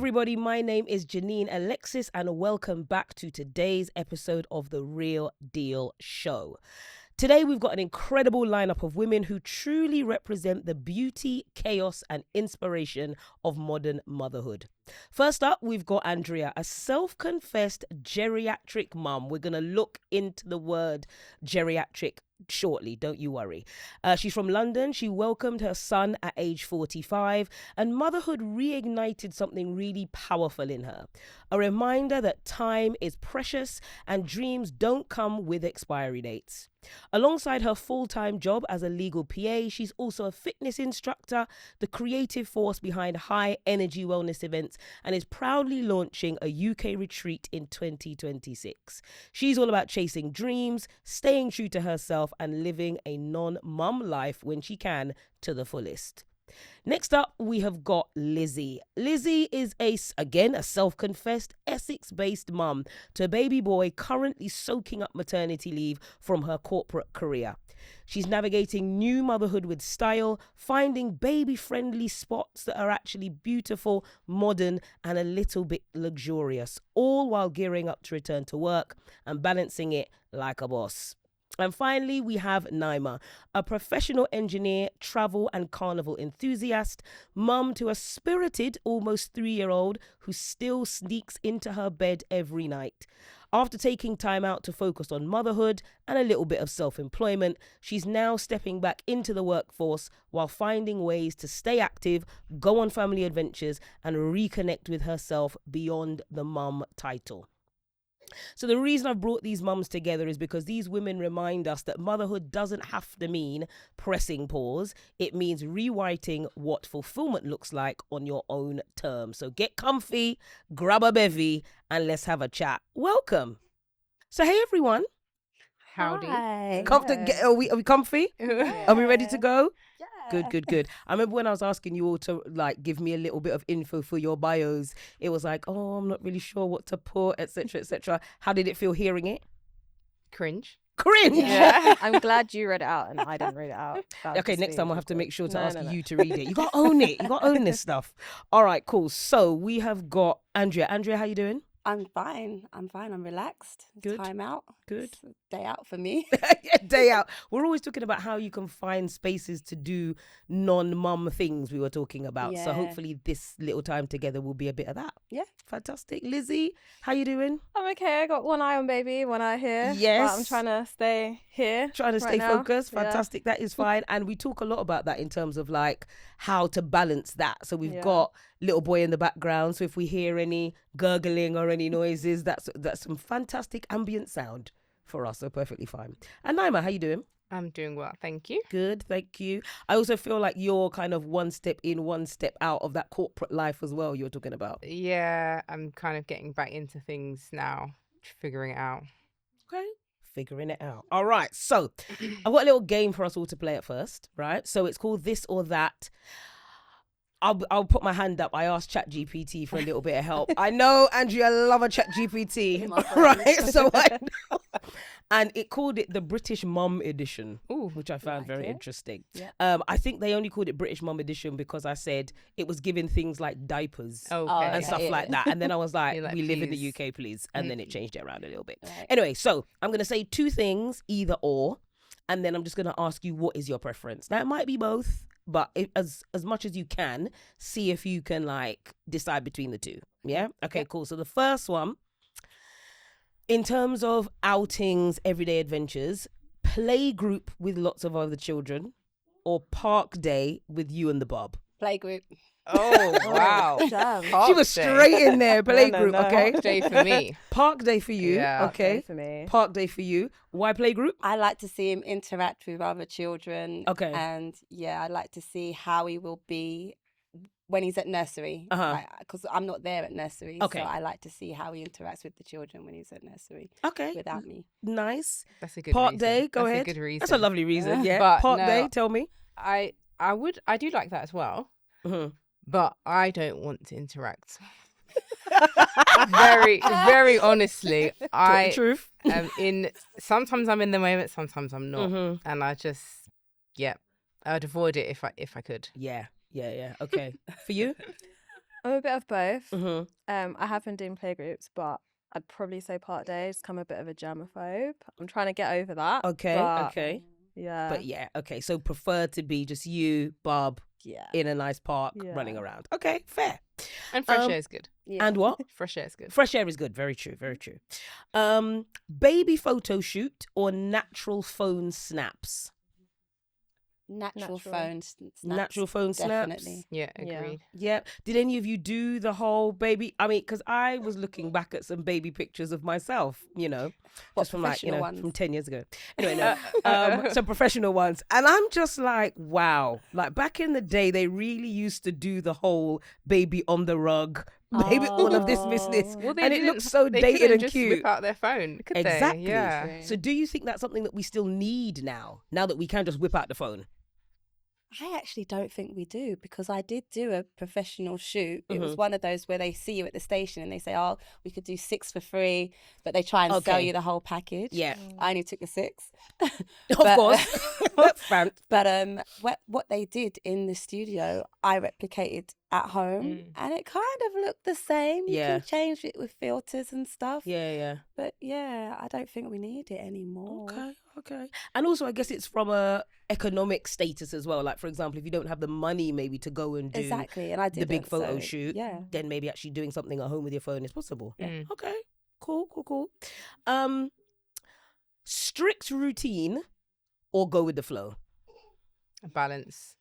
everybody, my name is Janeen Alexis and welcome back to today's episode of The Real Deal Show. Today we've got an incredible lineup of women who truly represent the beauty, chaos and inspiration of modern motherhood. First up, we've got Andrea, a self-confessed geriatric mum. We're going to look into the word geriatric shortly, don't you worry. She's from London. She welcomed her son at age 45 and motherhood reignited something really powerful in her. A reminder that time is precious and dreams don't come with expiry dates. Alongside her full-time job as a legal PA, she's also a fitness instructor, the creative force behind high-energy wellness events, and is proudly launching a UK retreat in 2026. She's all about chasing dreams, staying true to herself, and living a non-mum life when she can to the fullest. Next up, we have got Lizzie. Lizzie is a self-confessed Essex-based mum to a baby boy currently soaking up maternity leave from her corporate career. She's navigating new motherhood with style, finding baby-friendly spots that are actually beautiful, modern, and a little bit luxurious, all while gearing up to return to work and balancing it like a boss. And finally, we have Naima, a professional engineer, travel and carnival enthusiast, mum to a spirited almost 3-year-old who still sneaks into her bed every night. After taking time out to focus on motherhood and a little bit of self-employment, she's now stepping back into the workforce while finding ways to stay active, go on family adventures and reconnect with herself beyond the mum title. So the reason I've brought these mums together is because these women remind us that motherhood doesn't have to mean pressing pause. It means rewriting what fulfillment looks like on your own terms. So get comfy, grab a bevy, and let's have a chat. Welcome. So hey everyone. Howdy. Hi. Are we comfy? Yeah. Are we ready to go? Yeah. Good. I remember when I was asking you all to like give me a little bit of info for your bios, it was like, oh, I'm not really sure what to put, etc., etc. How did it feel hearing it? Cringe. Yeah. I'm glad you read it out and I didn't read it out. Okay, next time I'll have to make sure to ask No. you to read it. You got to own it. You got to own this stuff. All right, cool. So we have got Andrea. Andrea, how you doing? I'm fine. I'm relaxed. It's Good. Time out. Good. It's a day out for me. Day out. We're always talking about how you can find spaces to do non-mum things we were talking about. So Yeah. hopefully this little time together will be a bit of that. Yeah. Fantastic. Lizzie, how you doing? I'm okay. I got one eye on baby, one eye here. Yes. But I'm trying to stay here. Trying to stay right now. focused. Yeah. Fantastic. That is fine. And we talk a lot about that in terms of like how to balance that. So we've Yeah. got little boy in the background. So if we hear any gurgling or any noises, that's some fantastic ambient sound for us. So perfectly fine. And Naima, how you doing? I'm doing well, thank you. Good, thank you. I also feel like you're kind of one step in, one step out of that corporate life as well you're talking about. Yeah, I'm kind of getting back into things now, figuring it out. Okay. Figuring it out. All right. So I've got a little game for us all to play at first, right? So it's called This or That. I'll put my hand up. I asked ChatGPT for a little bit of help. I know, Andrea, love a ChatGPT, right? So I know. And it called it the British Mum Edition, which I found very interesting. Yeah. I think they only called it British Mum Edition because I said it was giving things like diapers Okay. and stuff like that. And then I was like, You're like, we live in the please. UK, please. And then it changed it around a little bit. Right. Anyway, so I'm going to say two things, either or, and then I'm just going to ask you what is your preference. Now, it might be both, but as much as you can, see if you can like decide between the two. Yeah? Okay, cool. So the first one, in terms of outings, everyday adventures, play group with lots of other children or park day with you and the bub. Playgroup. Oh, wow. Damn. She was straight in there, play No, group, no. okay? Day for me. Park day for you, Yeah. okay? For me. Park day for you. Why play group? I like to see him interact with other children. Okay. And yeah, I like to see how he will be when he's at nursery. Because I'm not there at nursery. Okay. So I like to see how he interacts with the children when he's at nursery Okay. without me. Nice. That's a good Park reason. day, go That's ahead. a good reason. That's a lovely reason, yeah. But Park no, day, tell me. I do like that as well, Mhm. but I don't want to interact. very honestly, I Truth. am in. Sometimes I'm in the moment, sometimes I'm not, Mhm. and I just, I'd avoid it if I could. Yeah. Okay. For you? I'm a bit of both. Mm-hmm. I have been doing playgroups, but I'd probably say part days. I'm a bit of a germaphobe. I'm trying to get over that. Okay, but okay. Yeah. But yeah, okay. So prefer to be just you, Bob, Yeah. in a nice park running around. Okay, fair. And fresh air is good. Yeah. And what? Fresh air is good. Fresh air is good. Very true. Very true. Baby photo shoot or natural phone snaps? Natural phone snaps. Natural phone snaps. Definitely. Yeah, agreed. Yeah. Did any of you do the whole baby? I mean, because I was looking back at some baby pictures of myself, you know, just from like, you know, ones? from 10 years ago. Anyway, no, some professional ones. And I'm just like, wow. Like back in the day, they really used to do the whole baby on the rug, baby, all of this business. Well, And it didn't- looks so they dated couldn't and just cute. whip out their phone, could Exactly. they? Yeah. So do you think that's something that we still need now that we can just whip out the phone? I actually don't think we do, because I did do a professional shoot. It Mm-hmm. was one of those where they see you at the station and they say, oh, we could do 6 for free, but they try and sell Okay. you the whole package. Yeah. I only took the 6. Of But- course. That's fun. But what they did in the studio, I replicated at home, and it kind of looked the same. You Yeah. can change it with filters and stuff. Yeah, yeah. But yeah, I don't think we need it anymore. Okay. And also, I guess it's from a economic status as well. Like, for example, if you don't have the money maybe to go and do Exactly, and I the big didn't, photo so, shoot, Yeah. then maybe actually doing something at home with your phone is possible. Yeah. Okay. Cool. Strict routine or go with the flow? A balance.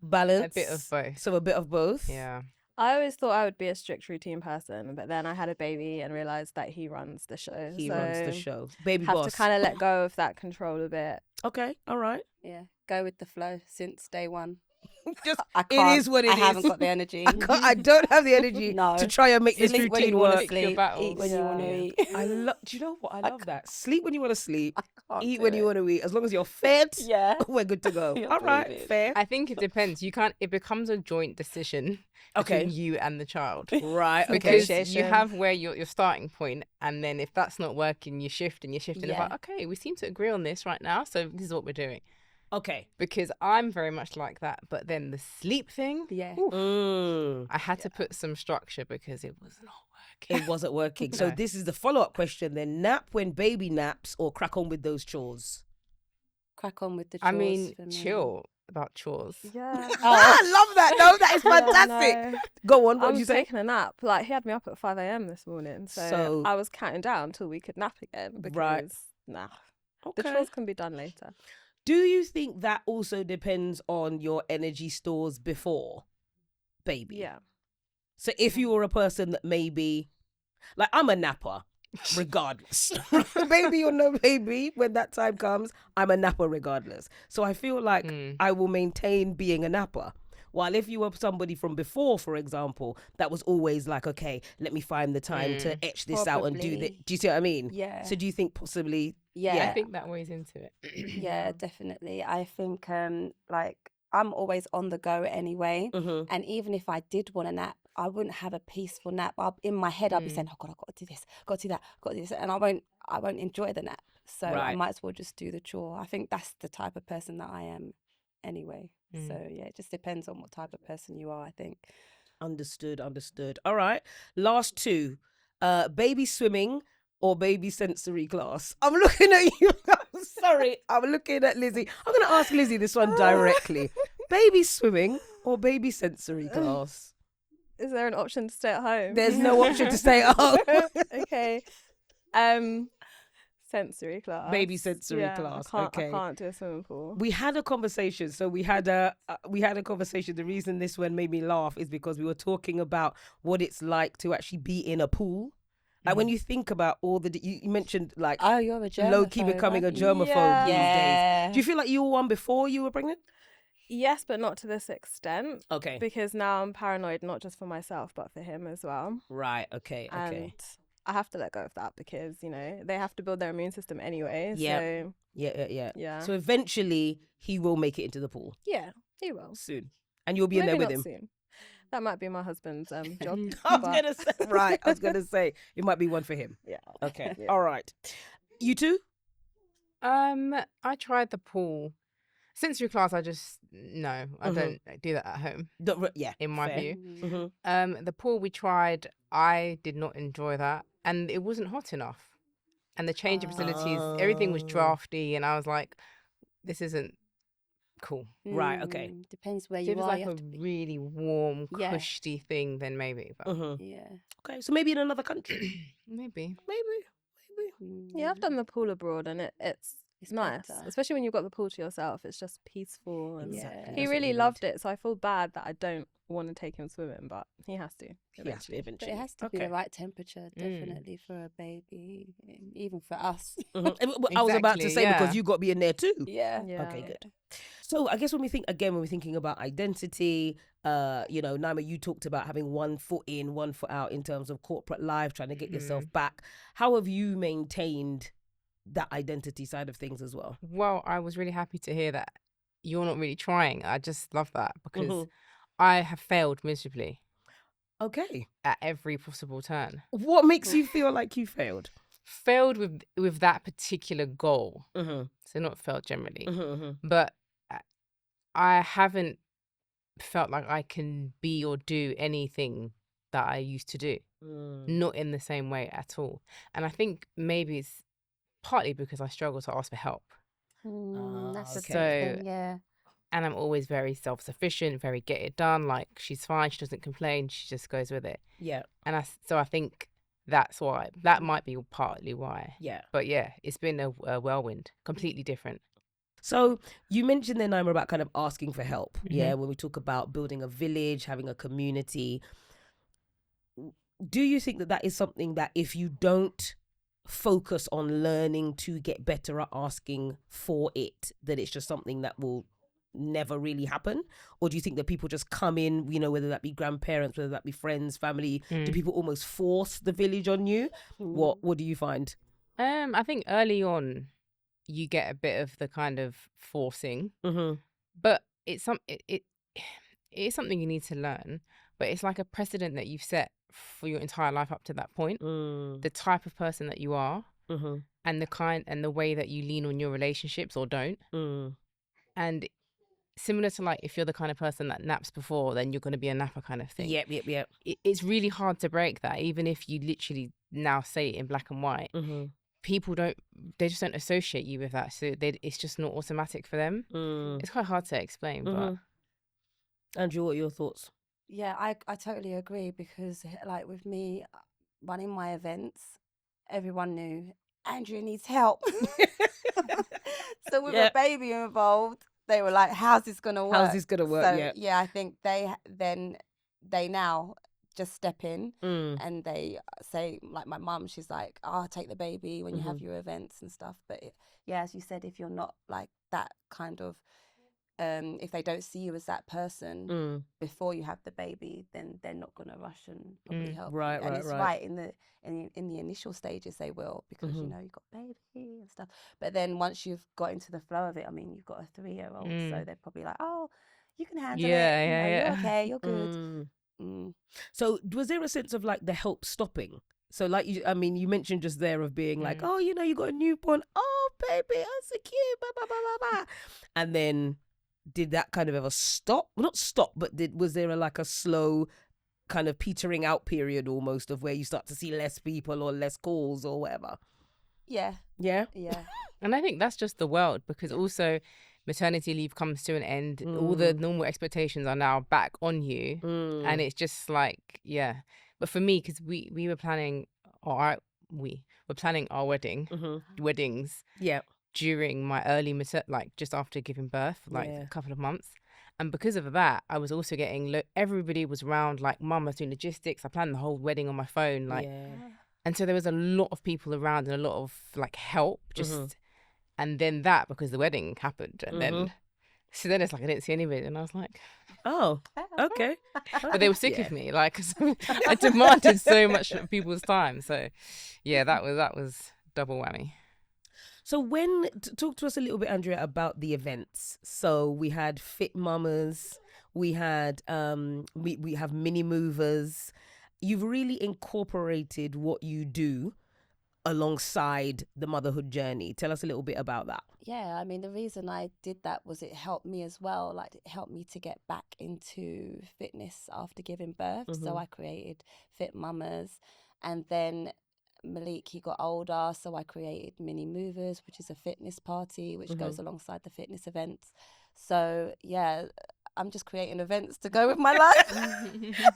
Balance. A bit of both. So a bit of both. Yeah. I always thought I would be a strict routine person, but then I had a baby and realized that he runs the show. He so runs the show. Baby have boss. to kind of let go of that control a bit. Okay. All right. Yeah, go with the flow since day one. Just I it can't. is what it I is. haven't got the energy. I don't have the energy No. to try and make this Sleep when routine you want to work. sleep, battles. eat when you want to Yeah. eat. Do you know what? I love that. Sleep when you want to sleep. Can't Eat do when you it. want to eat. As long as you're fed, Yeah. we're good to go. You're All right, brilliant. fair. I think it depends. You can't. It becomes a joint decision Okay. between you and the child. Right, okay. Because you Negotiation. have where your starting point, and then if that's not working, you shift and you shift, and it's Yeah. like, okay, we seem to agree on this right now, so this is what we're doing. Okay. Because I'm very much like that, but then the sleep thing, Yeah. I had to put some structure because it was not working. It wasn't working. So No. this is the follow-up question then. Nap when baby naps or crack on with those chores? Crack on with the chores. I mean, for me. chill about chores. Yeah. I love that. No, that is fantastic. No. Go on, what I did was you say? taking a nap. Like, he had me up at 5 a.m. this morning. So I was counting down till we could nap again. Because, Right. nah. Okay. The chores can be done later. Do you think that also depends on your energy stores before baby? Yeah. So if you were a person that maybe, like I'm a napper, regardless. Baby or no baby, when that time comes, I'm a napper regardless. So I feel like I will maintain being a napper. While if you were somebody from before, for example, that was always like, okay, let me find the time to etch this out and do that. Probably. Do you see what I mean? Yeah. So do you think possibly? Yeah. I think that weighs into it. Yeah, definitely. I think like I'm always on the go anyway. Mm-hmm. And even if I did want a nap, I wouldn't have a peaceful nap. In my head, I'll be saying, "Oh God, I've got to do this, got to do that, got to do this," and I won't enjoy the nap. So I Right. might as well just do the chore. I think that's the type of person that I am, anyway. So yeah, it just depends on what type of person you are, I think. Understood. All right. Last two. Baby swimming or baby sensory class? I'm looking at you. I'm sorry. I'm looking at Lizzie. I'm going to ask Lizzie this one directly. Baby swimming or baby sensory class? Is there an option to stay at home? There's no option to stay at home. Okay. Sensory class. Baby sensory Yeah, class. I Okay. can't do a swimming pool. We had a conversation. So we had a conversation. The reason this one made me laugh is because we were talking about what it's like to actually be in a pool. Like when you think about all you mentioned like Oh, you're a germaphobe. low key becoming a aren't you? germaphobe these Yeah. days. Do you feel like you were one before you were pregnant? Yes, but not to this extent. Okay. Because now I'm paranoid, not just for myself, but for him as well. Right. Okay. And I have to let go of that because, they have to build their immune system anyway. Yeah. So, Yeah. So eventually he will make it into the pool yeah, he will. soon, and you'll be in Maybe there with not him. soon. That might be my husband's job. I was but- gonna say right. I was gonna say it might be one for him. Yeah. Okay. Yeah. All right. You too? I tried the pool. Sensory class, I don't do that at home. Yeah, in my fair. view. Mhm. The pool we tried, I did not enjoy that, and it wasn't hot enough. And the change of facilities, everything was Oh. drafty, and I was like, this isn't cool. Right, okay. Depends where If you it was are. like You a have to be. really warm, Yeah. cushy thing, then maybe. But Mhm. Yeah. Okay, so maybe in another country. maybe. Maybe. Yeah, I've done the pool abroad and it's It's nice, better. especially when you've got the pool to yourself. It's just peaceful, and Exactly. Yeah. he That's what really we loved need. it. So I feel bad that I don't want to take him swimming, but he has to. He has to But eventually. it has to be the right temperature, definitely, for a baby, even for us. Mhm. I was about to Exactly, say, because yeah. you got to be in there too. Yeah. Yeah. Okay, good. So I guess when we're thinking about identity, Naima, you talked about having one foot in, one foot out in terms of corporate life, trying to get yourself back. How have you maintained that identity side of things as well? Well, I was really happy to hear that you're not really trying. I just love that because Mhm. I have failed miserably Okay. at every possible turn. What makes you feel like you failed? Failed with that particular goal. Mm-hmm. So not failed generally. Mm-hmm. But I haven't felt like I can be or do anything that I used to do. Not in the same way at all. And I think maybe it's partly because I struggle to ask for help. That's the okay. thing, yeah. And I'm always very self-sufficient, very get it done. Like, she's fine, she doesn't complain, she just goes with it. Yeah. And I think that's why. That might be partly why. Yeah. But yeah, it's been a whirlwind, completely different. So you mentioned then, Naima, about kind of asking for help. Yeah, when we talk about building a village, having a community. Do you think that is something that if you don't focus on learning to get better at asking for it, that it's just something that will never really happen? Or do you think that people just come in, whether that be grandparents, whether that be friends, family, do people almost force the village on you? What do you find? I think early on you get a bit of the kind of forcing, but it's it is something you need to learn, but it's like a precedent that you've set for your entire life up to that point. The type of person that you are, and the way that you lean on your relationships or don't. And similar to, like, if you're the kind of person that naps before, then you're going to be a napper kind of thing. Yep. It's really hard to break that, even if you literally now say it in black and white. People they just don't associate you with that, so it's just not automatic for them. It's quite hard to explain. But Andrew, what are your thoughts? Yeah, I totally agree, because like with me running my events, everyone knew Andrea needs help. So with a baby involved, they were like, how's this gonna work? How's this gonna work? So yeah, I think they now just step in and they say, like my mum, she's like, I'll take the baby when you have your events and stuff. But yeah, as you said, if you're not like that kind of if they don't see you as that person before you have the baby, then they're not going to rush and probably help you. And it's right in the initial stages they will, because you've got baby and stuff. But then once you've got into the flow of it, I mean, you've got a 3-year-old, so they're probably like, oh, you can handle it. You're okay, you're good. So was there a sense of like the help stopping? So like you mentioned just there of being like, oh, you got a newborn, oh baby, oh so cute, blah, blah, blah, blah, blah. And then did that kind of ever stop? Well, not stop, but was there a slow kind of petering out period almost of where you start to see less people or less calls or whatever? Yeah. And I think that's just the world, because also maternity leave comes to an end. All the normal expectations are now back on you, and it's just like, yeah. But for me, because we were planning, we were planning our weddings. Yeah. During my early just after giving birth, a couple of months. And because of that, I was also getting everybody was around, like mum was doing logistics. I planned the whole wedding on my phone, and so there was a lot of people around and a lot of help and then that, because the wedding happened, and then so then it's like I didn't see anybody, and I was like, oh, okay. But they were sick of me, like, 'cause I demanded so much of people's time. So yeah, that was double whammy. So talk to us a little bit, Andrea, about the events. So we had Fit Mamas, we had we have mini movers. You've really incorporated what you do alongside the motherhood journey. Tell us a little bit about that. Yeah, I mean, the reason I did that was it helped me as well. Like, it helped me to get back into fitness after giving birth. So I created Fit Mamas. And then Malik, he got older, so I created Mini Movers, which is a fitness party, which goes alongside the fitness events. So, yeah, I'm just creating events to go with my life.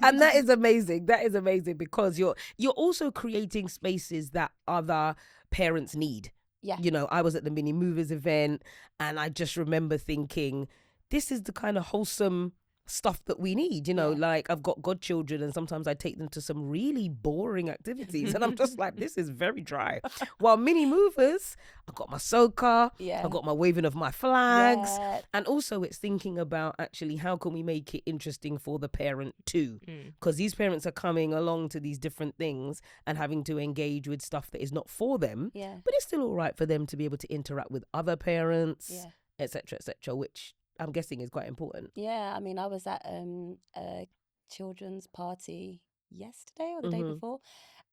And that is amazing. That is amazing, because you're also creating spaces that other parents need. Yeah. You know, I was at the Mini Movers event, and I just remember thinking, this is the kind of wholesome stuff that we need. You know, like, I've got godchildren, and sometimes I take them to some really boring activities, and I'm just like, this is very dry. While Mini Movers, I got my soca, I got my waving of my flags, and also it's thinking about actually how can we make it interesting for the parent too, because these parents are coming along to these different things and having to engage with stuff that is not for them, but it's still all right for them to be able to interact with other parents, etc., which I'm guessing is quite important. Yeah, I mean, I was at a children's party yesterday or the day before,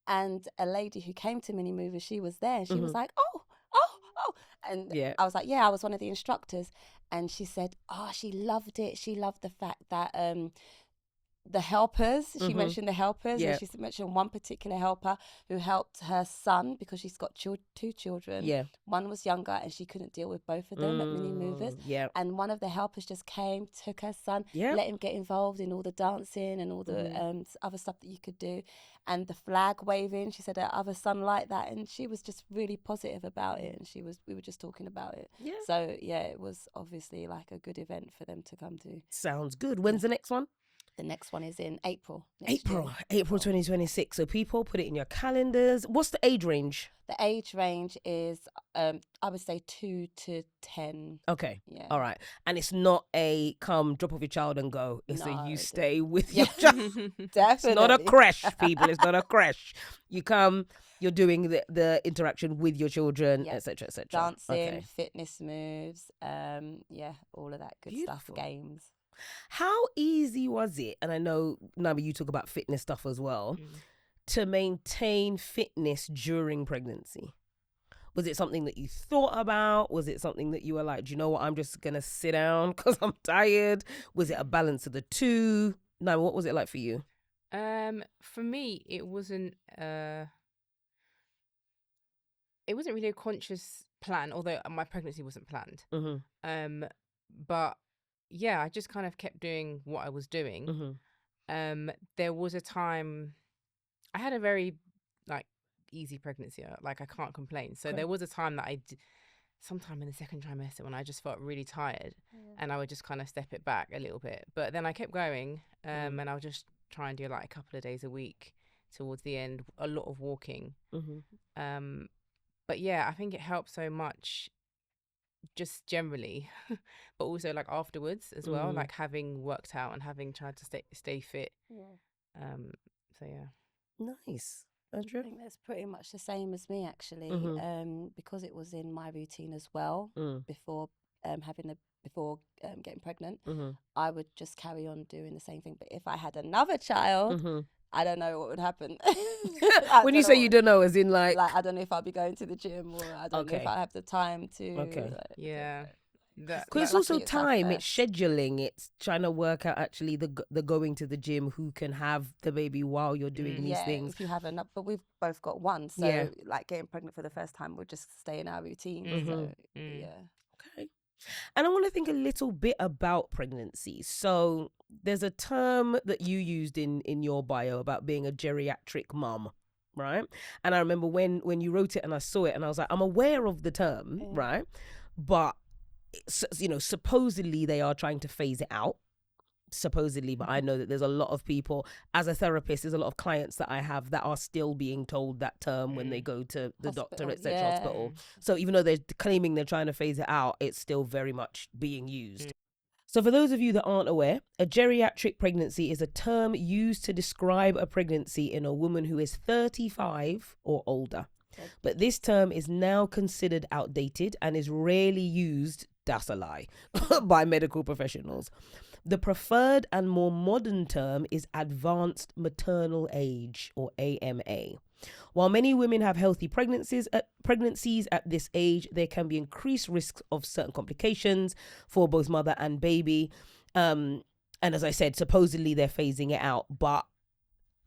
and a lady who came to Mini Movers, she was there, and she was like, oh. And I was like, yeah, I was one of the instructors. And she said, she loved it. She loved the fact that the helpers, she mentioned the helpers, and she mentioned one particular helper who helped her son, because she's got two children. One was younger and she couldn't deal with both of them at Mini Movers. And one of the helpers just came, took her son, let him get involved in all the dancing and all the other stuff that you could do. And the flag waving, she said her other son liked that, and she was just really positive about it, and we were just talking about it. So yeah, it was obviously like a good event for them to come to. Sounds good. When's the next one? The next one is in April. April 2026. So people, put it in your calendars. What's the age range? The age range is, I would say 2 to 10. Okay. Yeah. All right. And it's not a come, drop off your child and go. It's you stay with your child. Definitely. It's not a creche, people. It's not a creche. You come, you're doing the interaction with your children, etc., etc. Dancing, fitness moves, all of that good stuff, games. How easy was it? And I know, Nabi, you talk about fitness stuff as well, to maintain fitness during pregnancy. Was it something that you thought about? Was it something that you were like, do you know what, I'm just going to sit down because I'm tired? Was it a balance of the two? No, what was it like for you? For me, it wasn't really a conscious plan, although my pregnancy wasn't planned. But yeah, I just kind of kept doing what I was doing. There was a time I had a very easy pregnancy, I can't complain. So there was a time that sometime in the second trimester, when I just felt really tired, and I would just kind of step it back a little bit. But then I kept going, and I would just try and do a couple of days a week towards the end, a lot of walking. But yeah, I think it helped so much just generally, but also afterwards as well, having worked out and having tried to stay fit. So yeah. Nice. Andrew? I think that's pretty much the same as me, actually, because it was in my routine as well. Before getting pregnant, I would just carry on doing the same thing. But if I had another child, I don't know what would happen. When you say you don't know, as in I don't know if I'll be going to the gym, or I don't know if I have the time to. Yeah. Because it's also time, it's scheduling, it's trying to work out actually the going to the gym, who can have the baby while you're doing these things. If you have enough, but we've both got one, so getting pregnant for the first time, we'll just stay in our routine. So Okay. And I want to think a little bit about pregnancy. So there's a term that you used in your bio about being a geriatric mum, right? And I remember when you wrote it and I saw it, and I was like, I'm aware of the term, right? But supposedly they are trying to phase it out, supposedly, but I know that there's a lot of people, as a therapist, there's a lot of clients that I have that are still being told that term when they go to the doctor, etc. hospital. So even though they're claiming they're trying to phase it out, it's still very much being used. So for those of you that aren't aware, a geriatric pregnancy is a term used to describe a pregnancy in a woman who is 35 or older. But this term is now considered outdated and is rarely used, that's a lie, by medical professionals. The preferred and more modern term is advanced maternal age, or AMA. While many women have healthy pregnancies at this age, there can be increased risks of certain complications for both mother and baby. And as I said, supposedly they're phasing it out, but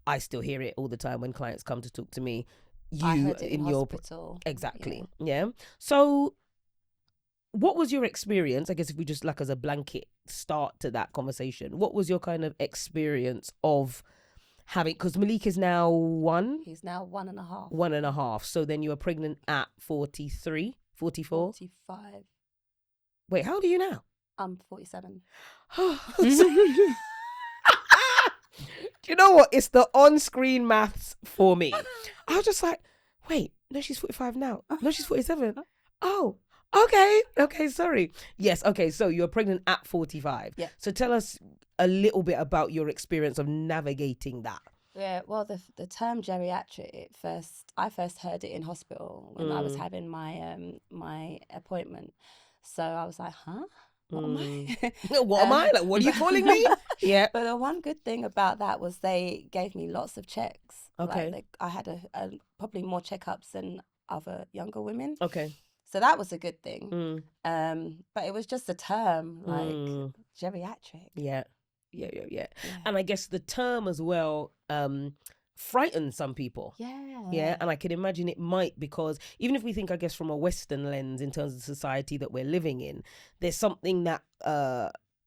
I still hear it all the time when clients come to talk to me. I heard it in hospital. Exactly. Yeah. So what was your experience? I guess if we just like as a blanket start to that conversation, what was your kind of experience of having, because Malik is now one? He's now 1.5. 1.5. So then you were pregnant at 43, 44? 45. Wait, how old are you now? I'm 47. Do you know what? It's the on-screen maths for me. I was just like, wait, no, she's 45 now. No, she's 47. Oh, okay, sorry. Yes, okay, so you're pregnant at 45. Yeah. So tell us a little bit about your experience of navigating that. Yeah, well, the term geriatric, I first heard it in hospital when I was having my appointment. So I was like, huh? What am I? What am I? Like, what are you calling me? Yeah. But the one good thing about that was they gave me lots of checks. Okay. Like I had probably more checkups than other younger women. Okay. So that was a good thing. But it was just a term, like geriatric. Yeah. And I guess the term as well frightens some people. Yeah. And I can imagine it might, because even if we think, I guess, from a Western lens in terms of the society that we're living in, there's something that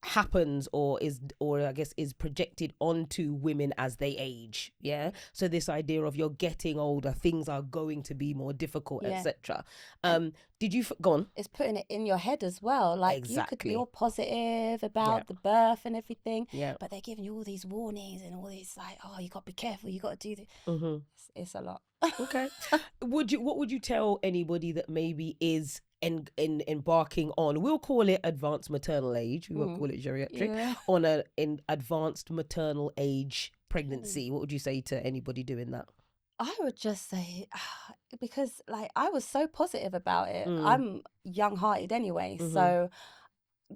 happens or I guess is projected onto women as they age. Yeah. So this idea of you're getting older, things are going to be more difficult, etc. Did you go on? It's putting it in your head as well. Like Exactly. you could be all positive about the birth and everything, Yeah. but they're giving you all these warnings and all these like, oh, you got to be careful, you got to do this. It's a lot. Okay. What would you tell anybody that maybe is embarking on, we'll call it advanced maternal age, we won't call it geriatric, on an advanced maternal age pregnancy? What would you say to anybody doing that? I would just say, because like I was so positive about it. I'm young-hearted anyway, so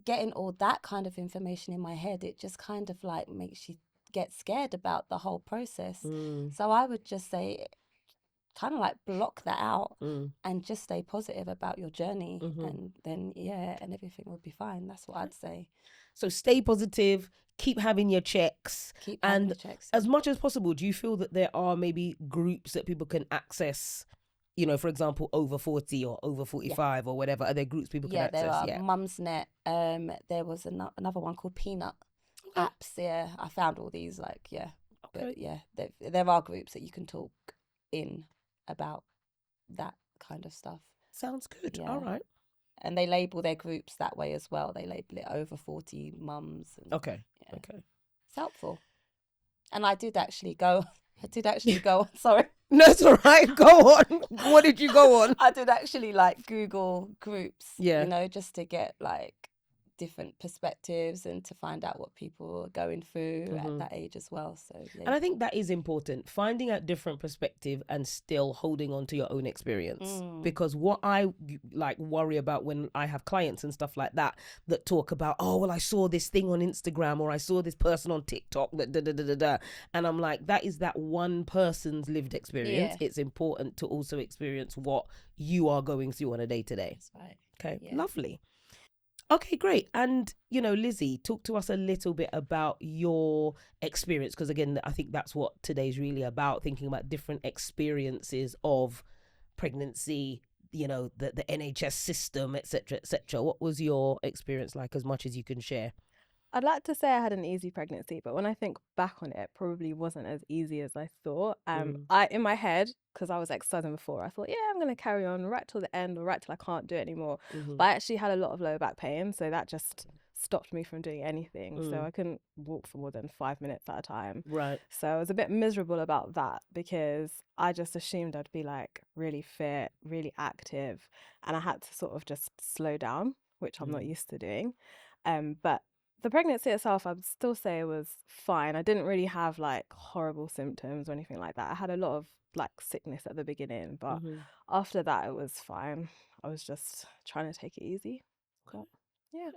getting all that kind of information in my head, it just kind of like makes you get scared about the whole process. So I would just say, kind of like block that out and just stay positive about your journey, and then and everything will be fine. That's what I'd say. So stay positive, keep having your checks, as much as possible. Do you feel that there are maybe groups that people can access, you know, for example, over 40 or over 45 or whatever? Are there groups people can access? There are. Mumsnet. There was another one called Peanut apps. Yeah, I found all these but there are groups that you can talk in about that kind of stuff. Sounds good. All right. And they label their groups that way as well. They label it over 40 mums. Okay. It's helpful. And I did actually go on. Sorry. No, it's all right. Go on. What did you go on? I did actually like Google groups, you know, just to get like different perspectives and to find out what people are going through at that age as well. So and I think that is important, finding out different perspective and still holding on to your own experience, because what I like worry about when I have clients and stuff like that talk about, oh well, I saw this thing on Instagram or I saw this person on TikTok and I'm like, that is that one person's lived experience. It's important to also experience what you are going through on a day-to-day. That's right. Okay. Lovely. Okay, great. And, you know, Lizzie, talk to us a little bit about your experience, because, again, I think that's what today's really about, thinking about different experiences of pregnancy, you know, the NHS system, etc., etc. What was your experience like, as much as you can share? I'd like to say I had an easy pregnancy, but when I think back on it, probably wasn't as easy as I thought. In my head, because I was exercising before, I thought, I'm going to carry on right till the end or right till I can't do it anymore. But I actually had a lot of lower back pain, so that just stopped me from doing anything. So I couldn't walk for more than 5 minutes at a time. Right. So I was a bit miserable about that, because I just assumed I'd be like really fit, really active, and I had to sort of just slow down, which I'm not used to doing. But the pregnancy itself, I'd still say it was fine. I didn't really have like horrible symptoms or anything like that. I had a lot of like sickness at the beginning, but after that it was fine. I was just trying to take it easy. Okay. Yeah.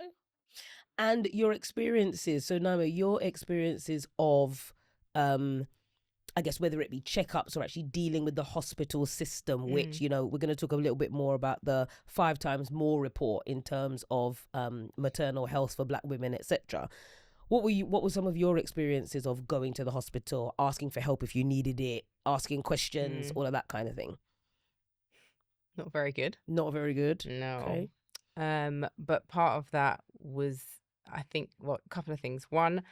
And your experiences, so Naima, your experiences of I guess whether it be checkups or actually dealing with the hospital system, which, you know, we're going to talk a little bit more about the 5 times more report in terms of maternal health for Black women, etc. What were some of your experiences of going to the hospital, asking for help if you needed it, asking questions, all of that kind of thing? Not very good. Not very good. No. Okay. But part of that was, I think, a couple of things. One,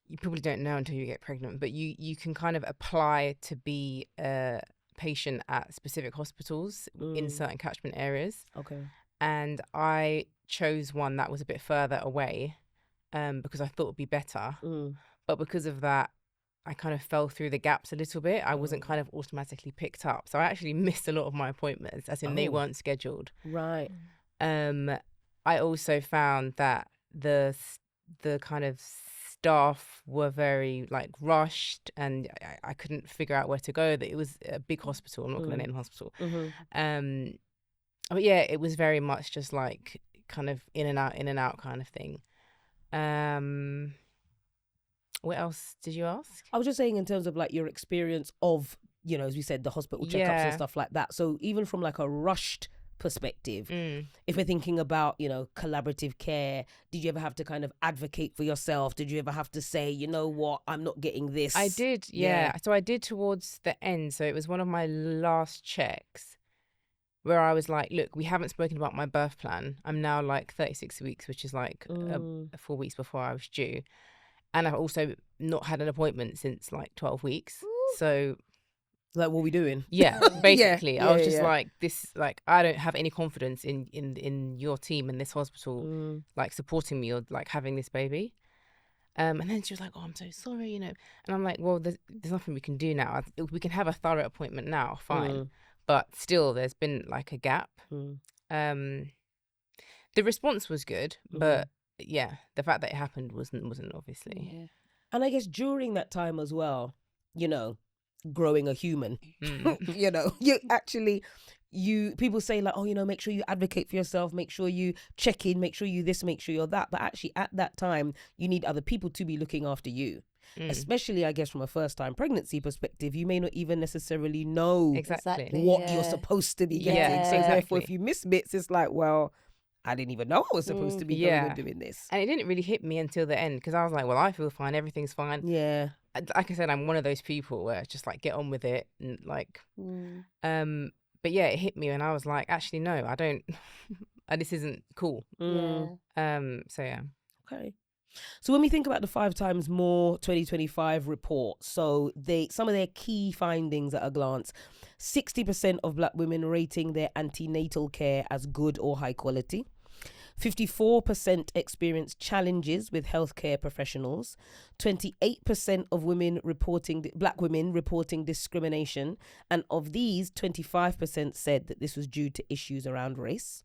you probably don't know until you get pregnant, but you can kind of apply to be a patient at specific hospitals in certain catchment areas. Okay. And I chose one that was a bit further away because I thought it would be better. But because of that, I kind of fell through the gaps a little bit. I wasn't kind of automatically picked up. So I actually missed a lot of my appointments, as in they weren't scheduled. Right. I also found that the kind of staff were very like rushed, and I couldn't figure out where to go. That it was a big hospital. I'm not going to name the hospital. But yeah, it was very much just like kind of in and out kind of thing. What else did you ask? I was just saying in terms of like your experience of, you know, as we said, the hospital checkups and stuff like that. So even from like a rushed perspective, if we're thinking about, you know, collaborative care, did you ever have to kind of advocate for yourself? Did you ever have to say, you know what, I'm not getting this? I did, yeah. So I did towards the end. So it was one of my last checks where I was like, look, we haven't spoken about my birth plan. I'm now like 36 weeks, which is like 4 weeks before I was due. And I've also not had an appointment since like 12 weeks. So like, what are we doing? Yeah, basically. I was just like, this, like, I don't have any confidence in your team and this hospital, like, supporting me or, like, having this baby. And then she was like, oh, I'm so sorry, you know. And I'm like, well, there's nothing we can do now. We can have a thorough appointment now, fine. But still, there's been, like, a gap. The response was good, but, yeah, the fact that it happened wasn't obviously. Yeah. And I guess during that time as well, you know, growing a human, you know, people say like, oh, you know, make sure you advocate for yourself, make sure you check in, make sure you this, make sure you're that. But actually at that time, you need other people to be looking after you. Especially, I guess, from a first-time pregnancy perspective, you may not even necessarily know exactly what you're supposed to be getting. So therefore, if you miss bits, it's like, well, I didn't even know I was supposed to be going and doing this. And it didn't really hit me until the end because I was like, well, I feel fine. Everything's fine. Yeah. Like I said, I'm one of those people where it's just like, get on with it. And like, but yeah, it hit me and I was like, actually, no, I don't, this isn't cool. So yeah. Okay. So when we think about the 5 times more 2025 report, so some of their key findings at a glance, 60% of Black women rating their antenatal care as good or high quality. 54% experience challenges with healthcare professionals. 28% of Black women reporting discrimination. And of these, 25% said that this was due to issues around race.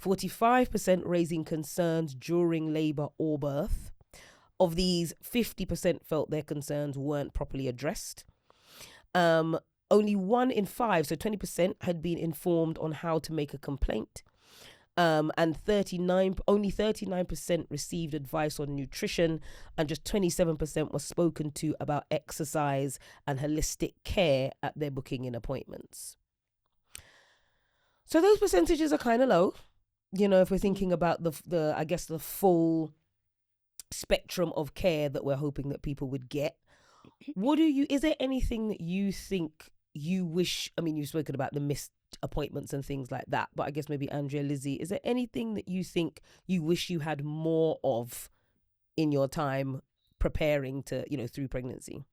45% raising concerns during labour or birth. Of these, 50% felt their concerns weren't properly addressed. Only 1 in 5, so 20%, had been informed on how to make a complaint. And only 39% received advice on nutrition, and just 27% was spoken to about exercise and holistic care at their booking in appointments. So those percentages are kind of low. You know, if we're thinking about the I guess the full spectrum of care that we're hoping that people would get. Is there anything that you think you wish, I mean, you've spoken about the missed appointments and things like that, but I guess maybe Andrea, Lizzie, is there anything that you think you wish you had more of in your time preparing to, you know, through pregnancy?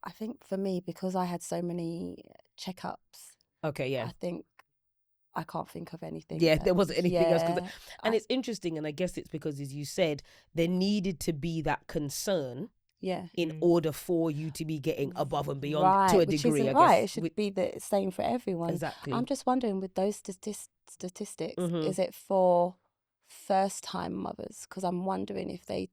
I think for me, because I had so many checkups. Okay, yeah. I think I can't think of anything. Yeah, there wasn't anything else. And it's interesting, and I guess it's because, as you said, there needed to be that concern in order for you to be getting above and beyond to a degree. Which isn't right. It should be the same for everyone. Exactly. I'm just wondering, with those statistics, is it for first-time mothers? Because I'm wondering if they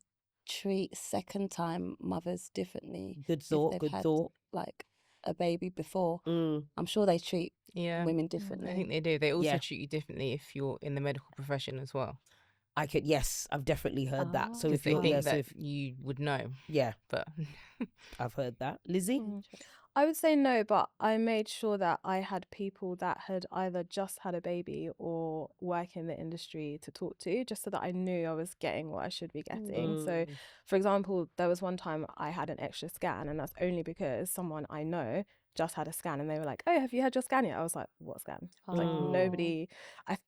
treat second-time mothers differently. Good thought. Like a baby before. I'm sure they treat women differently. I think they do. They also treat you differently if you're in the medical profession as well. Yes, I've definitely heard that. So Because if they you're, think that you would know. yeah, But I've heard that. Lizzie? I would say no, but I made sure that I had people that had either just had a baby or work in the industry to talk to, just so that I knew I was getting what I should be getting. So, for example, there was one time I had an extra scan, and that's only because someone I know just had a scan, and they were like, "Oh, have you had your scan yet?" I was like, "What scan?" It's like nobody.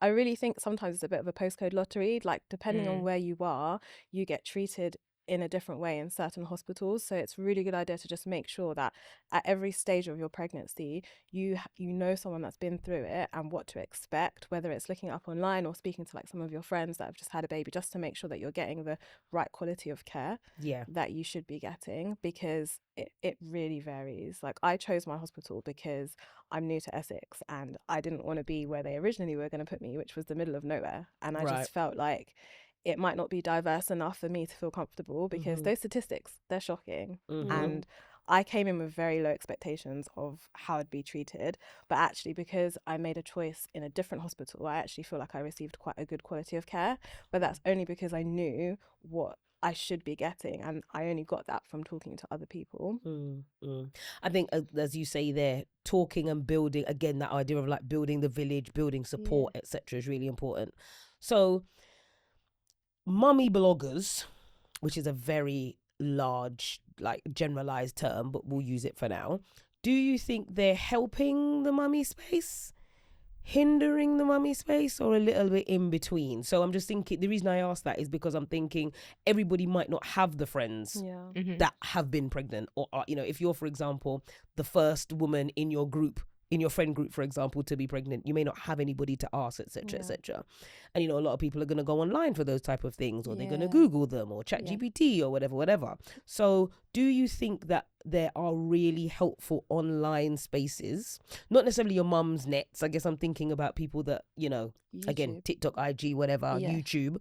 I really think sometimes it's a bit of a postcode lottery. Like, depending on where you are, you get treated in a different way in certain hospitals. So it's a really good idea to just make sure that at every stage of your pregnancy, you know someone that's been through it and what to expect, whether it's looking up online or speaking to like some of your friends that have just had a baby, just to make sure that you're getting the right quality of care that you should be getting, because it really varies. Like, I chose my hospital because I'm new to Essex and I didn't want to be where they originally were going to put me, which was the middle of nowhere. And I just felt like it might not be diverse enough for me to feel comfortable, because those statistics, they're shocking. And I came in with very low expectations of how I'd be treated, but actually, because I made a choice in a different hospital, I actually feel like I received quite a good quality of care. But that's only because I knew what I should be getting, and I only got that from talking to other people. I think, as you say there, talking and building, again, that idea of like building the village, building support, etc., is really important. So mummy bloggers, which is a very large, like, generalized term, but we'll use it for now. Do you think they're helping the mummy space, hindering the mummy space, or a little bit in between? So I'm just thinking, the reason I ask that is because I'm thinking everybody might not have the friends that have been pregnant, or are, if you're, for example, the first woman in your group, in your friend group, for example, to be pregnant, you may not have anybody to ask, etc., etc. And a lot of people are going to go online for those type of things, or they're going to Google them, or chat GPT, or whatever. So do you think that there are really helpful online spaces, not necessarily your mum's nets? I guess I'm thinking about people that, again, TikTok, IG, whatever, YouTube.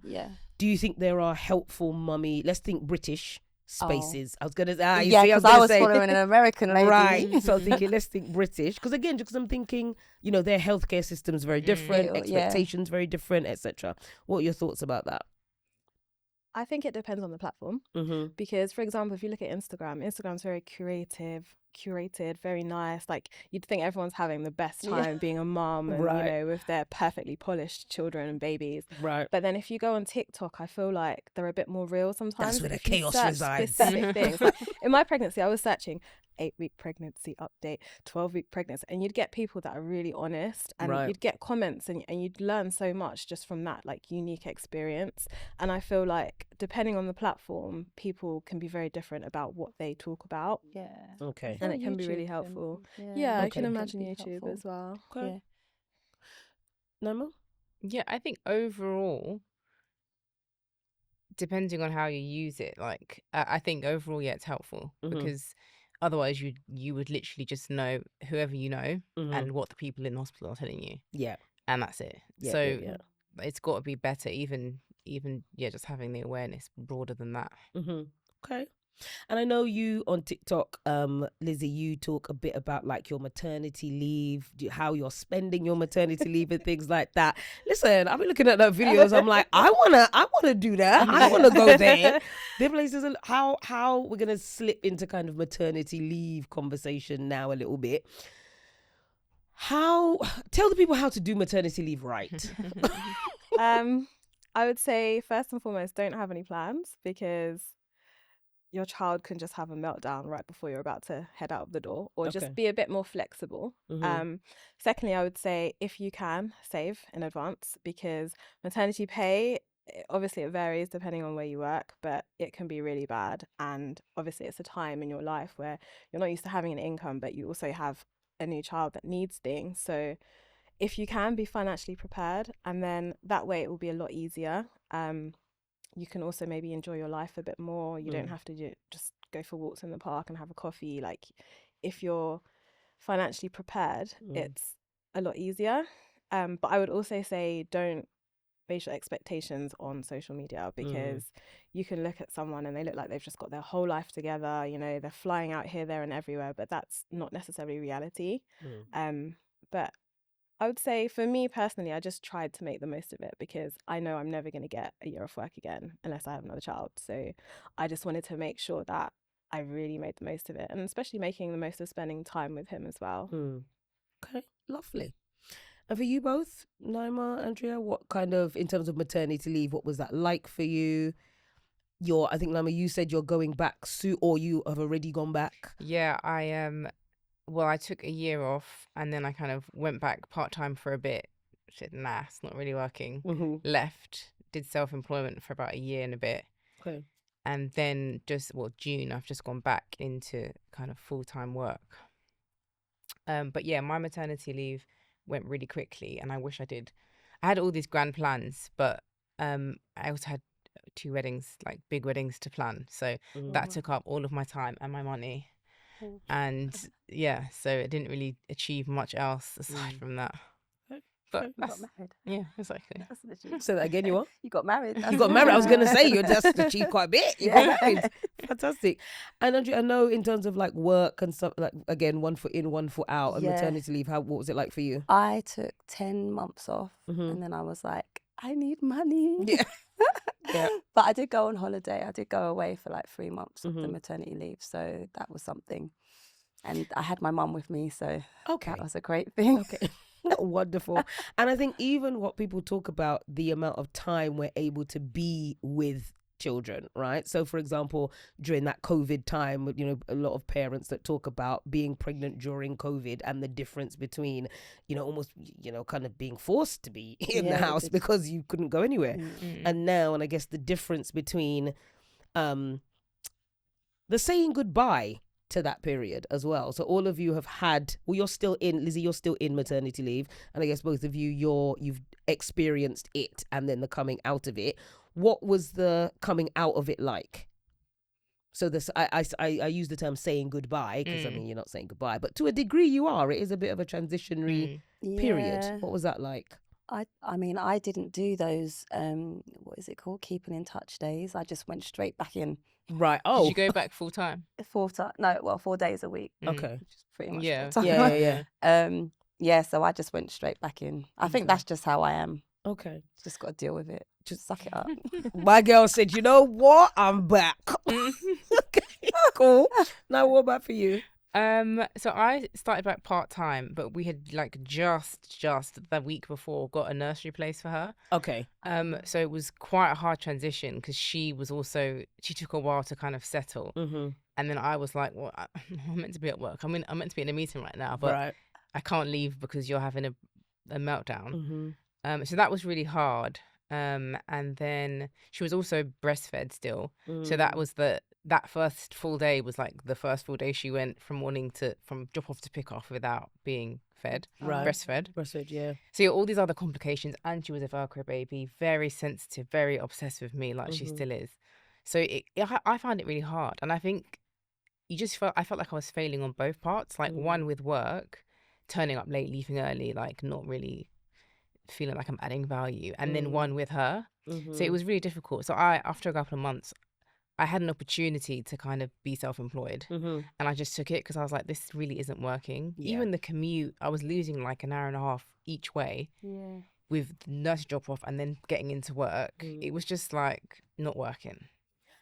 Do you think there are helpful mummy, let's think British spaces? I was gonna say, because I was following an American lady, right? So I was thinking, let's think British, because I'm thinking, their healthcare system's very different, expectations very different, etc. What are your thoughts about that? I think it depends on the platform, because, for example, if you look at Instagram's very curated, very nice. Like, you'd think everyone's having the best time being a mom, and with their perfectly polished children and babies. Right. But then if you go on TikTok, I feel like they're a bit more real sometimes. That's where the If you chaos search resides. Specific things. Like, in my pregnancy, I was searching 8-week pregnancy update, 12-week pregnancy, and you'd get people that are really honest, and you'd get comments, and you'd learn so much just from that, like, unique experience. And I feel like, depending on the platform, people can be very different about what they talk about. Okay. And it can be really helpful. I can imagine YouTube as well. Okay. Noma? Yeah, I think overall, depending on how you use it, like, I think overall, it's helpful, because otherwise you would literally just know whoever you know and what the people in the hospital are telling you. Yeah. And that's it. It's got to be better, even just having the awareness broader than that. Okay. And I know you on TikTok, Lizzie, you talk a bit about like your maternity leave, how you're spending your maternity leave and things like that. Listen, I've been looking at that videos. I'm like, I wanna do that. I wanna go there. There are places. How we're gonna slip into kind of maternity leave conversation now a little bit. Tell the people how to do maternity leave right. I would say, first and foremost, don't have any plans, because your child can just have a meltdown right before you're about to head out of the door, or just be a bit more flexible. Secondly, I would say, if you can, save in advance, because maternity pay, obviously it varies depending on where you work, but it can be really bad. And obviously it's a time in your life where you're not used to having an income, but you also have a new child that needs things. So if you can, be financially prepared, and then that way it will be a lot easier. You can also maybe enjoy your life a bit more. You don't have to just go for walks in the park and have a coffee. Like, if you're financially prepared, it's a lot easier. But I would also say, don't base your expectations on social media, because you can look at someone and they look like they've just got their whole life together. They're flying out here, there, and everywhere, but that's not necessarily reality. But I would say for me personally, I just tried to make the most of it because I know I'm never going to get a year off work again unless I have another child. So I just wanted to make sure that I really made the most of it, and especially making the most of spending time with him as well. Okay, lovely. And for you both, Naima, Andrea, what kind of, in terms of maternity leave, what was that like for you? I think, Naima, you said you're going back soon, or you have already gone back. Yeah, I took a year off and then I kind of went back part-time for a bit. Said, nah, it's not really working. Left, did self-employment for about a year and a bit. Okay. And then June, I've just gone back into kind of full-time work. But yeah, my maternity leave went really quickly and I wish I did. I had all these grand plans, but I also had 2 weddings, like big weddings to plan. So that took up all of my time and my money. And yeah, so I didn't really achieve much else aside from that. But You got married. yeah, exactly. That's literally- So that again, you what? You got married. You got married. I was going to say you just achieved quite a bit. You got married. Fantastic. And Andrea, I know in terms of like work and stuff, like again, 1 foot in, 1 foot out, and Yeah. maternity leave. What was it like for you? I took 10 months off and then I was like, I need money. Yeah. Yeah. But I did go on holiday. I did go away for like 3 months of the maternity leave. So that was something. And I had my mum with me. So that was a great thing. Okay. Wonderful. And I think even what people talk about, the amount of time we're able to be with children, right? So for example, during that COVID time, you know, a lot of parents that talk about being pregnant during COVID and the difference between, you know, almost, you know, kind of being forced to be in the house because you couldn't go anywhere. And now, and I guess the difference between the saying goodbye to that period as well. So all of you have had, well, you're still in, Lizzie, you're still in maternity leave, and I guess both of you, you've experienced it and then the coming out of it. What was the coming out of it like? So this, I use the term saying goodbye because I mean, you're not saying goodbye, but to a degree you are. It is a bit of a transitionary period. Yeah. What was that like? I mean, I didn't do those, what is it called? Keeping in touch days. I just went straight back in. Right. Did you go back full time? 4 days a week. Okay. Which is pretty much Yeah. full time. Yeah. Yeah, so I just went straight back in. I think that's just how I am. Okay. Just got to deal with it. Just suck it up. My girl said, you know what? I'm back. Okay, cool. Now what about for you? So I started back part-time, but we had like just the week before got a nursery place for her. Okay. So it was quite a hard transition because she took a while to kind of settle. And then I was like, well, I'm meant to be at work. I'm meant to be in a meeting right now, but I can't leave because you're having a meltdown. So that was really hard. And then she was also breastfed still. So that was that first full day was like the first full day she went from drop off to pick off without being fed, breastfed. Breastfed, yeah. So all these other complications, and she was a Velcro baby, very sensitive, very obsessed with me, like she still is. So I found it really hard, and I think I felt like I was failing on both parts. Like one with work, turning up late, leaving early, like not really feeling like I'm adding value, and then one with her. So it was really difficult. So after a couple of months, I had an opportunity to kind of be self-employed, and I just took it because I was like, this really isn't working. Even the commute, I was losing like an hour and a half each way with nurse drop off and then getting into work. It was just like not working.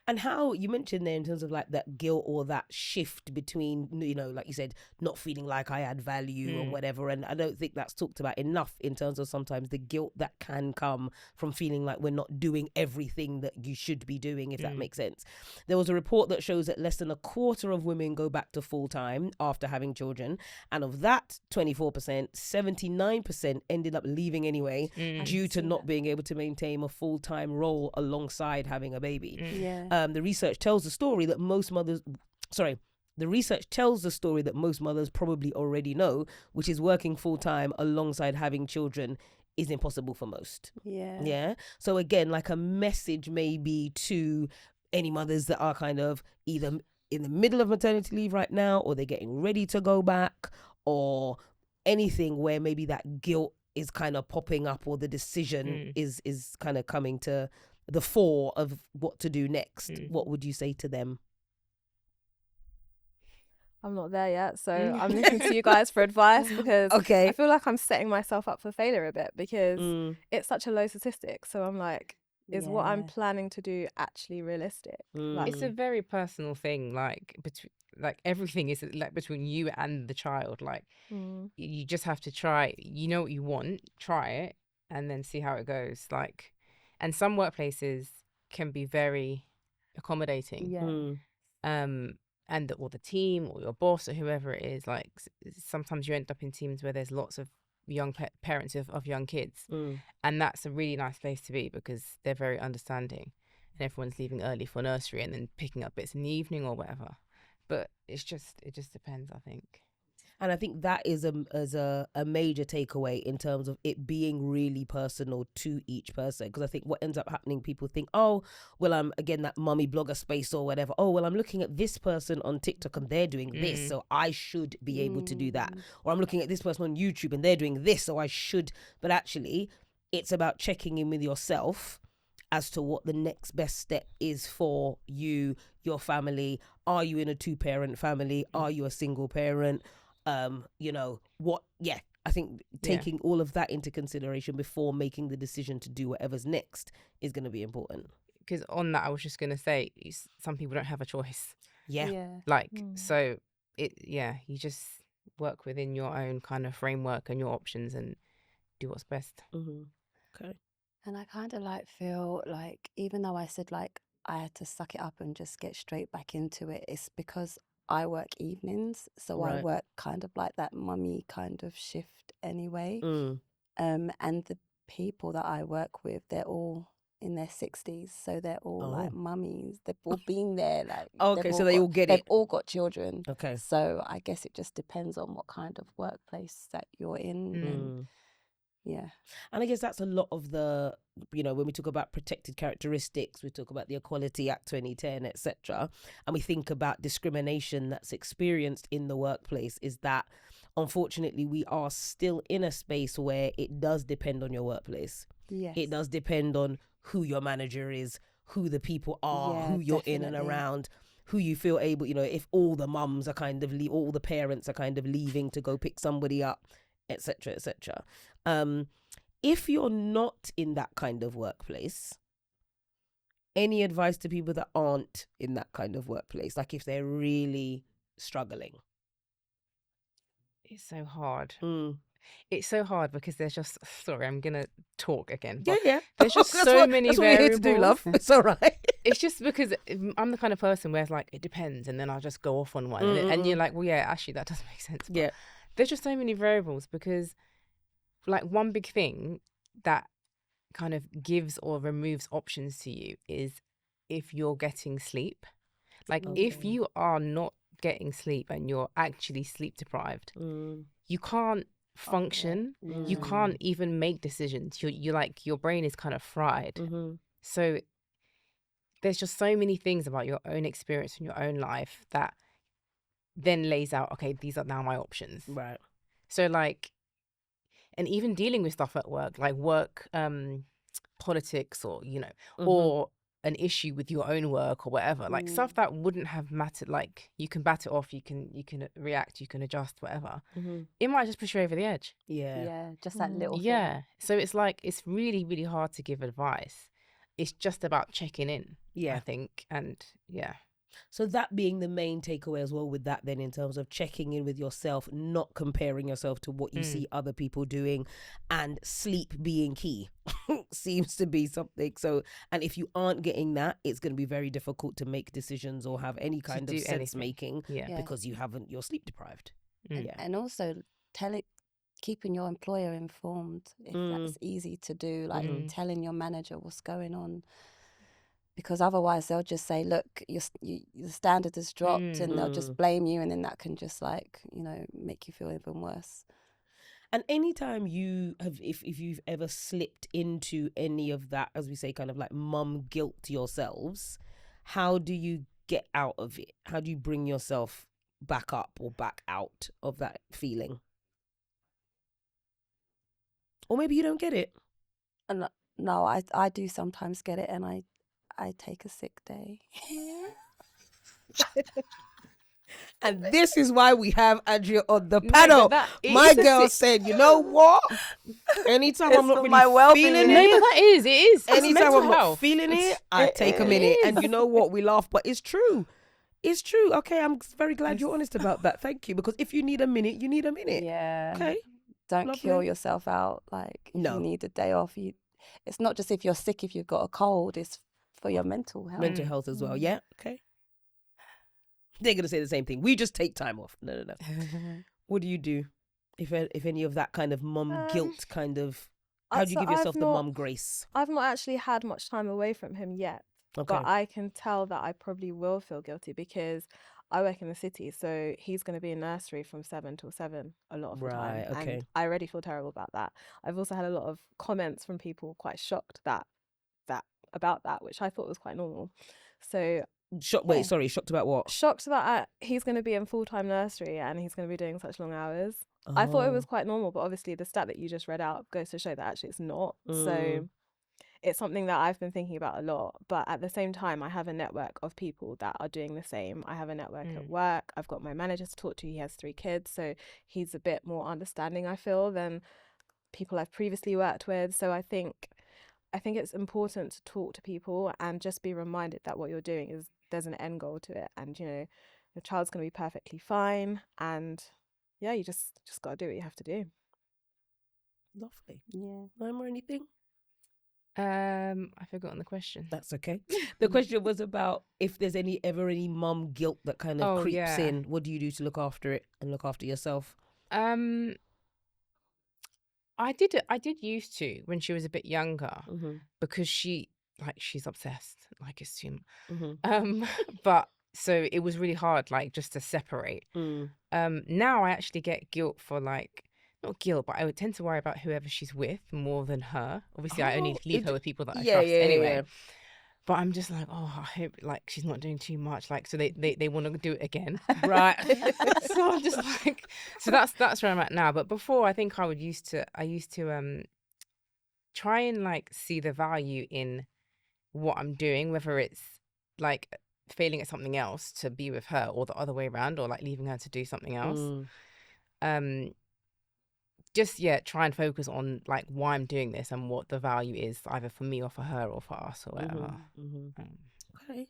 And how you mentioned there in terms of like that guilt or that shift between, you know, like you said, not feeling like I add value or whatever. And I don't think that's talked about enough in terms of sometimes the guilt that can come from feeling like we're not doing everything that you should be doing, if that makes sense. There was a report that shows that less than a quarter of women go back to full time after having children. And of that 24%, 79% ended up leaving anway due to not being able to maintain a full time role alongside having a baby. The research tells the story that most mothers probably already know, which is working full time alongside having children is impossible for most. Yeah. So again, like a message maybe to any mothers that are kind of either in the middle of maternity leave right now, or they're getting ready to go back, or anything where maybe that guilt is kind of popping up, or the decision is kind of coming to the fore of what to do next. What would you say to them? I'm not there yet, so I'm listening to you guys for advice because Okay. I feel like I'm setting myself up for failure a bit because Mm. it's such a low statistic. So I'm like, is what I'm planning to do actually realistic? Like, It's a very personal thing. Like everything is like between you and the child. Like you just have to try. You know what you want, try it, and then see how it goes. Like, and some workplaces can be very accommodating. Or the team or your boss or whoever it is, like sometimes you end up in teams where there's lots of young parents of young kids, and that's a really nice place to be because they're very understanding and everyone's leaving early for nursery and then picking up bits in the evening or whatever. But it just depends, I think. And I think that is a major takeaway in terms of it being really personal to each person. Because I think what ends up happening, people think, oh, well, I'm, again, that mummy blogger space or whatever. Oh, well, I'm looking at this person on TikTok and they're doing this, so I should be able to do that. Or I'm looking at this person on YouTube and they're doing this, so I should. But actually, it's about checking in with yourself as to what the next best step is for you, your family. Are you in a 2-parent family? Are you a single parent? I think taking all of that into consideration before making the decision to do whatever's next is going to be important. Because on that, I was just going to say, some people don't have a choice. So you just work within your own kind of framework and your options and do what's best. Okay. And I kind of like feel like, even though I said like I had to suck it up and just get straight back into it, it's because I work evenings, so I work kind of like that mummy kind of shift anyway. And the people that I work with, they're all in their 60s, so they're all like mummies. They've all been there, like okay, so they all get it. They've all got children. Okay, so I guess it just depends on what kind of workplace that you're in. And and I guess that's a lot of the, when we talk about protected characteristics, we talk about the Equality Act 2010, etc., and we think about discrimination that's experienced in the workplace, is that unfortunately we are still in a space where it does depend on your workplace. It does depend on who your manager is, who the people are, who you're in and around, who you feel able, if all the mums are kind of all the parents are kind of leaving to go pick somebody up, etc., etc. If you're not in that kind of workplace, any advice to people that aren't in that kind of workplace, like if they're really struggling? It's so hard. It's so hard because there's just, sorry, I'm gonna talk again. Yeah. There's just so many that's variables. What we're here to do, love. It's all right. It's just because I'm the kind of person where it's like, it depends, and then I'll just go off on one, and you're like, well, yeah, actually that doesn't make sense. But there's just so many variables because, like, one big thing that kind of gives or removes options to you is if you're getting sleep. Like, if you are not getting sleep and you're actually sleep deprived, you can't function. You can't even make decisions. You're like, your brain is kind of fried. So there's just so many things about your own experience in your own life that then lays out, okay, these are now my options. Right. So like, and even dealing with stuff at work, like work politics, or or an issue with your own work or whatever, like stuff that wouldn't have mattered. Like, you can bat it off, you can react, you can adjust, whatever. It might just push you over the edge. Just that little thing. So it's like, it's really, really hard to give advice. It's just about checking in, I think. And so that being the main takeaway as well with that, then, in terms of checking in with yourself, not comparing yourself to what you see other people doing, and sleep being key seems to be something. So, and if you aren't getting that, it's going to be very difficult to make decisions or have any kind of sense making because you're sleep deprived. And also keeping your employer informed, if that's easy to do, like telling your manager what's going on. Because otherwise they'll just say, look, the standard has dropped, and they'll just blame you, and then that can just make you feel even worse. And anytime you have, if you've ever slipped into any of that, as we say, kind of like mum guilt yourselves, how do you get out of it? How do you bring yourself back up or back out of that feeling? Or maybe you don't get it. No, I do sometimes get it, and I take a sick day. And this is why we have Andrea on the No, panel. but it My is a girl sick- said, you know what? Anytime It's I'm not for really my well-being. feeling No, it, but that is. It is. It's anytime mental I'm not health. feeling it, I It take a is. minute. It And you is. know what? We laugh, but it's true. It's true. Okay, I'm very glad you're honest about that. Thank you. Because if you need a minute, you need a minute. Yeah. Okay. Don't Lovely. kill yourself out. Like, if No. you need a day off, it's not just if you're sick, if you've got a cold, it's for your mental health. Mental health as well. Yeah. Okay. They're going to say the same thing. We just take time off. No. What do you do? If any of that kind of mum guilt kind of, how do you give yourself the mum grace? I've not actually had much time away from him yet. Okay. But I can tell that I probably will feel guilty because I work in the city, so he's going to be in nursery from 7 till 7 a lot of the time. Right, okay. And I already feel terrible about that. I've also had a lot of comments from people quite shocked about that, which I thought was quite normal. So Shocked about what? shocked that he's going to be in full-time nursery and he's going to be doing such long hours. I thought it was quite normal, but obviously the stat that you just read out goes to show that actually it's not. So it's something that I've been thinking about a lot. But at the same time, I have a network of people that are doing the same. I have a network at work. I've got my manager to talk to. He has 3 kids. So he's a bit more understanding, I feel, than people I've previously worked with. So I think it's important to talk to people and just be reminded that what you're doing is there's an end goal to it. And, you know, your child's going to be perfectly fine. And yeah, you just got to do what you have to do. Lovely. Yeah. No more anything? I've forgotten the question. That's okay. The question was about if there's ever any mum guilt that kind of creeps in. What do you do to look after it and look after yourself? I did used to when she was a bit younger because she's obsessed, like it's too but so it was really hard, like, just to separate. Now I actually get guilt for, like, not guilt, but I would tend to worry about whoever she's with more than her. Obviously I only leave her with people that I trust anyway. But I'm just like, oh, I hope, like, she's not doing too much, like, so they want to do it again, Right? So I'm just like, so that's where I'm at now. But before, I think I used to try and, like, see the value in what I'm doing, whether it's, like, failing at something else to be with her or the other way around, or, like, leaving her to do something else. Just try and focus on, like, why I'm doing this and what the value is, either for me or for her or for us or whatever. Okay.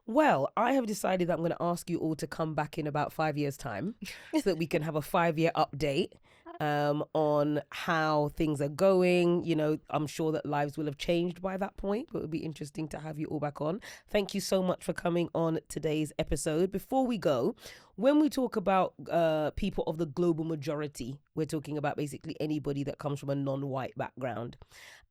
Well, I have decided that I'm going to ask you all to come back in about 5 years' time so that we can have a 5-year update on how things are going. You know, I'm sure that lives will have changed by that point, but it would be interesting to have you all back on. Thank you so much for coming on today's episode. Before we go, when we talk about people of the global majority, we're talking about basically anybody that comes from a non-white background.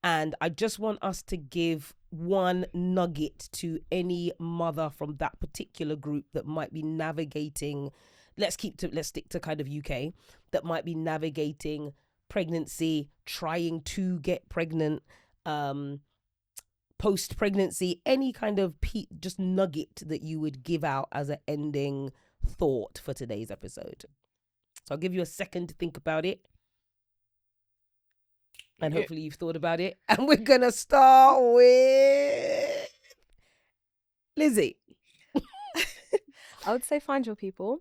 And I just want us to give one nugget to any mother from that particular group that might be navigating, let's stick to kind of UK, that might be navigating pregnancy, trying to get pregnant, post-pregnancy, any kind of just nugget that you would give out as an ending thought for today's episode. So I'll give you a second to think about it. And hopefully you've thought about it. And we're going to start with Lizzie. I would say find your people,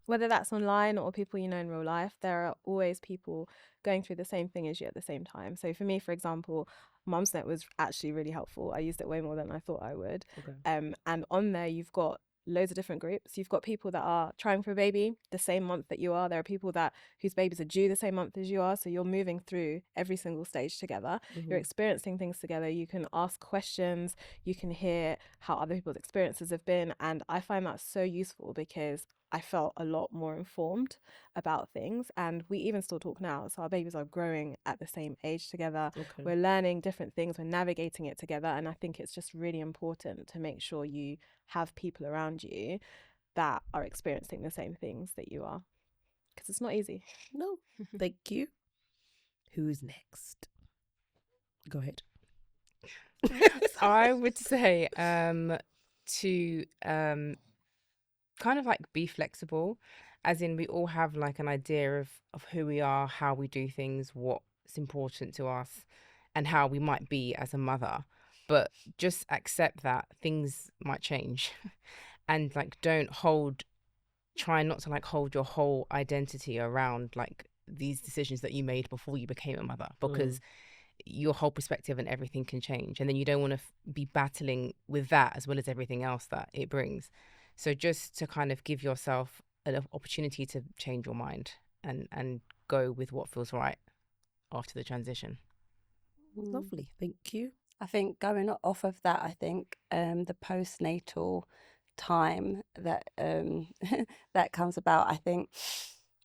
whether that's online or people you know in real life. There are always people going through the same thing as you at the same time. So for me, for example, Mumsnet was actually really helpful. I used it way more than I thought I would. Okay. And on there, you've got loads of different groups. You've got people that are trying for a baby the same month that you are. There are people whose babies are due the same month as you are. So you're moving through every single stage together. You're experiencing things together. You can ask questions. You can hear how other people's experiences have been. And I find that so useful because I felt a lot more informed about things. And we even still talk now. So our babies are growing at the same age together. Okay. We're learning different things. We're navigating it together. And I think it's just really important to make sure you have people around you that are experiencing the same things that you are. Because it's not easy. No. Thank you. Who's next? Go ahead. I would say to kind of like be flexible, as in we all have like an idea of who we are, how we do things, what's important to us, and how we might be as a mother. But just accept that things might change and like don't hold try not to like hold your whole identity around like these decisions that you made before you became a mother, because your whole perspective and everything can change, and then you don't want to be battling with that as well as everything else that it brings. So just to kind of give yourself an opportunity to change your mind and go with what feels right after the transition. Lovely, thank you. I think going off of that, I think the postnatal time that that comes about, I think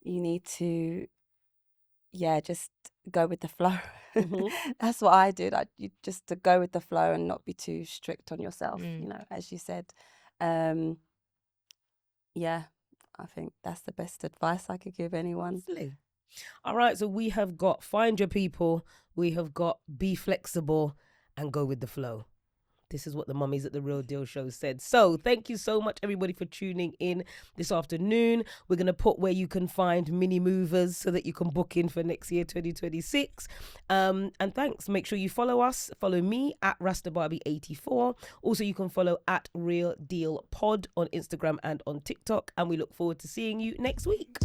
you need to just go with the flow. That's what I did. You just to go with the flow and not be too strict on yourself, you know, as you said. I think that's the best advice I could give anyone. Lovely. All right, so we have got find your people, we have got be flexible and go with the flow. This is what the mummies at The Real Deal Show said. So thank you so much, everybody, for tuning in this afternoon. We're going to put where you can find mini movers so that you can book in for next year, 2026. And thanks. Make sure you follow us. Follow me at RastaBarbie84. Also, you can follow at Real Deal Pod on Instagram and on TikTok. And we look forward to seeing you next week.